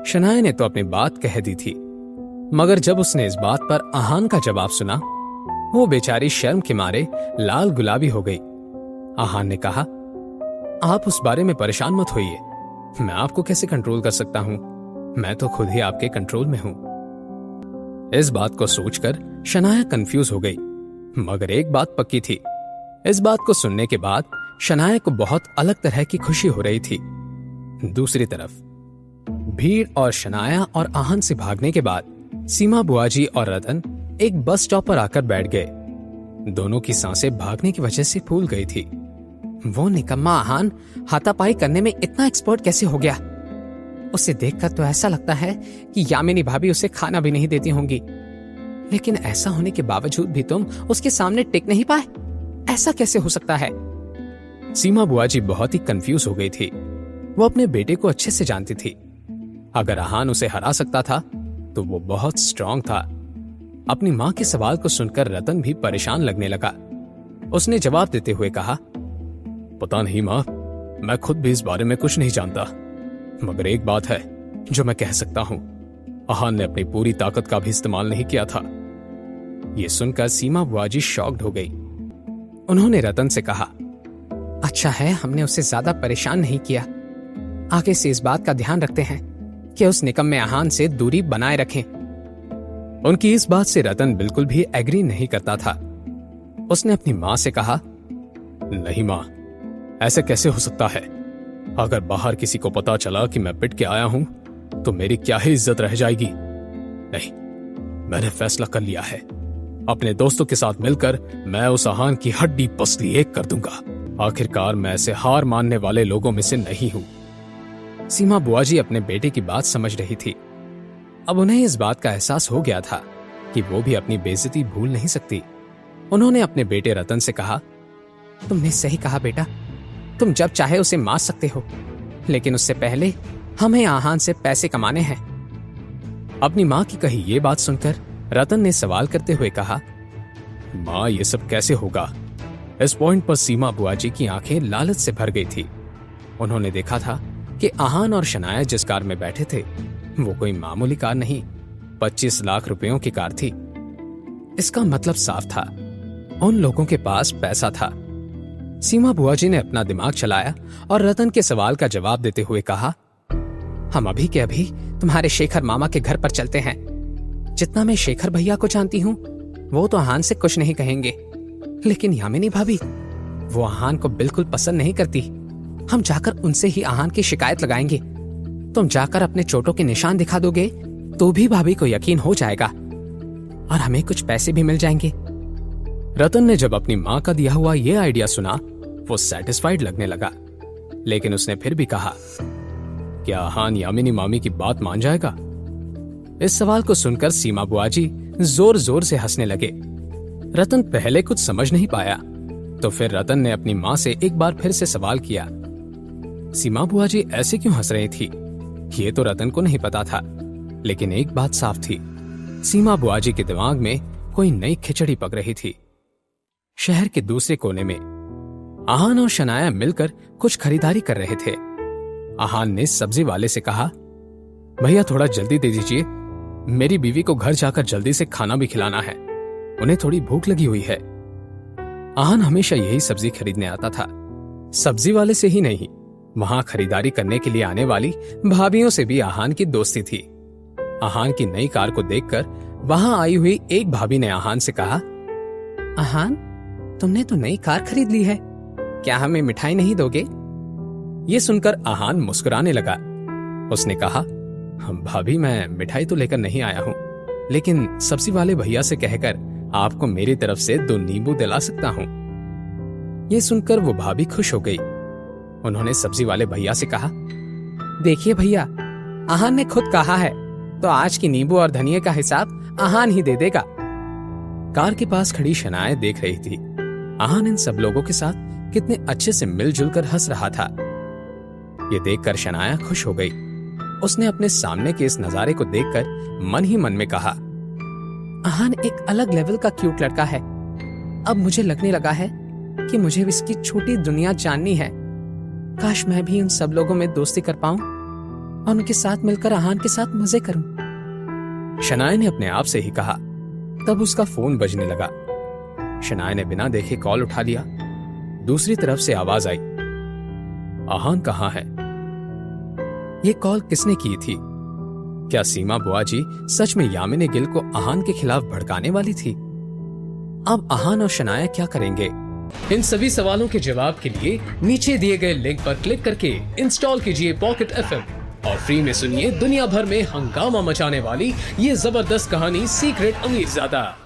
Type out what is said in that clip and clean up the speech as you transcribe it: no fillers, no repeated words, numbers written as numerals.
शनाया ने तो अपनी बात कह दी थी, मगर जब उसने इस बात पर आहान का जवाब सुना, वो बेचारी शर्म के मारे लाल गुलाबी हो गई। आहान ने कहा, आप उस बारे में परेशान मत होइए, मैं आपको कैसे कंट्रोल कर सकता हूं, मैं तो खुद ही आपके कंट्रोल में हूं। इस बात को सोचकर शनाया कंफ्यूज हो गई, मगर एक बात पक्की थी, इस बात को सुनने के बाद शनाया को बहुत अलग तरह की खुशी हो रही थी। दूसरी तरफ भीड़ और शनाया और आहान से भागने के बाद सीमा बुआजी और रतन एक बस स्टॉप पर आकर बैठ गए। दोनों की सांसें भागने की वजह से फूल गई थी। वो निकम्मा आहान हाथापाई करने में इतना एक्सपर्ट कैसे हो गया? उसे देखकर तो ऐसा लगता है कि यामिनी भाभी उसे खाना भी नहीं देती होंगी, लेकिन ऐसा होने के बावजूद भी तुम उसके सामने टिक नहीं पाए, ऐसा कैसे हो सकता है? सीमा बुआजी बहुत ही कंफ्यूज हो गई थी। वो अपने बेटे को अच्छे से जानती थी। अगर आहान उसे हरा सकता था तो वो बहुत स्ट्रांग था। अपनी मां के सवाल को सुनकर रतन भी परेशान लगने लगा। उसने जवाब देते हुए कहा, पता नहीं मां, मैं खुद भी इस बारे में कुछ नहीं जानता, मगर एक बात है जो मैं कह सकता हूं, आहान ने अपनी पूरी ताकत का भी इस्तेमाल नहीं किया था। यह सुनकर सीमा बुआजी शॉक्ड हो गई। उन्होंने रतन से कहा, अच्छा है हमने उसे ज्यादा परेशान नहीं किया, आगे से इस बात का ध्यान रखते हैं कि उस निकम्मे आहान से दूरी बनाए रखें। उनकी इस बात से रतन बिल्कुल भी एग्री नहीं करता था। उसने अपनी मां से कहा, नहीं मां, ऐसे कैसे हो सकता है? अगर बाहर किसी को पता चला कि मैं पिट के आया हूं तो मेरी क्या ही इज्जत रह जाएगी। नहीं, मैंने फैसला कर लिया है, अपने दोस्तों के साथ मिलकर मैं उस आहान की हड्डी पसली एक कर दूंगा। आखिरकार मैं ऐसे हार मानने वाले लोगों में से नहीं हूं। सीमा बुआजी अपने बेटे की बात समझ रही थी। अब उन्हें इस बात का एहसास हो गया था कि वो भी अपनी बेइज्जती भूल नहीं सकती। उन्होंने अपने बेटे रतन से कहा, तुमने सही कहा बेटा, तुम जब चाहे उसे मार सकते हो, लेकिन उससे पहले हमें आहान से पैसे कमाने हैं। अपनी मां की कही ये बात सुनकर रतन ने सवाल करते हुए कहा, मां ये सब कैसे होगा? इस पॉइंट पर सीमा बुआजी की आंखें लालच से भर गई थी। उन्होंने देखा था कि आहान और शनाया जिस कार में बैठे थे वो कोई मामूली कार नहीं, 25 लाख रुपयों की कार थी। इसका मतलब साफ था, उन लोगों के पास पैसा था। सीमा बुआजी ने अपना दिमाग चलाया और रतन के सवाल का जवाब देते हुए कहा, हम अभी के अभी तुम्हारे शेखर मामा के घर पर चलते हैं। जितना मैं शेखर भैया को जानती हूँ वो तो आहान से कुछ नहीं कहेंगे, लेकिन यामिनी भाभी वो आहान को बिल्कुल पसंद नहीं करती। हम जाकर उनसे ही आहान की शिकायत लगाएंगे। तुम जाकर अपने चोटों के निशान दिखा दोगे तो भी भाभी को यकीन हो जाएगा और हमें कुछ पैसे भी मिल जाएंगे। रतन ने जब अपनी मां का दिया हुआ यह आइडिया सुना वो सेटिस्फाइड लगने लगा, लेकिन उसने फिर भी कहा, क्या आहान यामिनी मामी की बात मान जाएगा? इस सवाल को सुनकर सीमा बुआजी जोर जोर से हंसने लगे। रतन पहले कुछ समझ नहीं पाया, तो फिर रतन ने अपनी मां से एक बार फिर से सवाल किया, सीमा बुआजी ऐसे क्यों हंस रही थी? ये तो रतन को नहीं पता था, लेकिन एक बात साफ थी, सीमा बुआजी के दिमाग में कोई नई खिचड़ी पक रही थी। शहर के दूसरे कोने में आहान और शनाया मिलकर कुछ खरीदारी कर रहे थे। आहान ने सब्जी वाले से कहा, भैया थोड़ा जल्दी दे दीजिए, मेरी बीवी को घर जाकर जल्दी से खाना भी खिलाना है, उन्हें थोड़ी भूख लगी हुई है। आहान हमेशा यही सब्जी खरीदने आता था। सब्जी वाले से ही नहीं, वहां खरीदारी करने के लिए आने वाली भाभियों से भी आहान की दोस्ती थी। आहान की नई कार को देखकर वहां आई हुई एक भाभी ने आहान से कहा, आहान तुमने तो नई कार खरीद ली है, क्या हमें मिठाई नहीं दोगे? ये सुनकर आहान मुस्कुराने लगा। उसने कहा, भाभी मैं मिठाई तो लेकर नहीं आया हूं, लेकिन सब्जी वाले भैया से कहकर आपको मेरी तरफ से 2 नींबू दिला सकता हूं। ये सुनकर वो भाभी खुश हो गई। उन्होंने सब्जी वाले भैया से कहा, देखिए भैया, आहान ने खुद कहा है तो आज की नींबू और धनिया का हिसाब आहान ही दे देगा। कार के पास खड़ी शनाया देख रही थी आहान इन सब लोगों के साथ कितने अच्छे से मिलजुल कर हंस रहा था। ये देखकर शनाया खुश हो गई। उसने अपने सामने के इस नजारे को देखकर मन ही मन में कहा, आहान एक अलग लेवल का क्यूट लड़का है। अब मुझे लगने लगा है कि मुझे इसकी छोटी दुनिया जाननी है। काश मैं भी उन सब लोगों में दोस्ती कर पाऊं और उनके साथ मिलकर आहान के साथ मजे करूं। शनाया ने अपने आप से ही कहा। तब उसका फोन बजने लगा। शनाया ने बिना देखे कॉल उठा लिया। दूसरी तरफ से आवाज आई, आहान कहाँ है? ये कॉल किसने की थी? क्या सीमा बुआ जी सच में यामिनी गिल को आहान के खिलाफ भड़काने वाली थी? अब आहान और शनाया क्या करेंगे? इन सभी सवालों के जवाब के लिए नीचे दिए गए लिंक पर क्लिक करके इंस्टॉल कीजिए पॉकेट FM और फ्री में सुनिए दुनिया भर में हंगामा मचाने वाली ये जबरदस्त कहानी सीक्रेट अमीरजादा।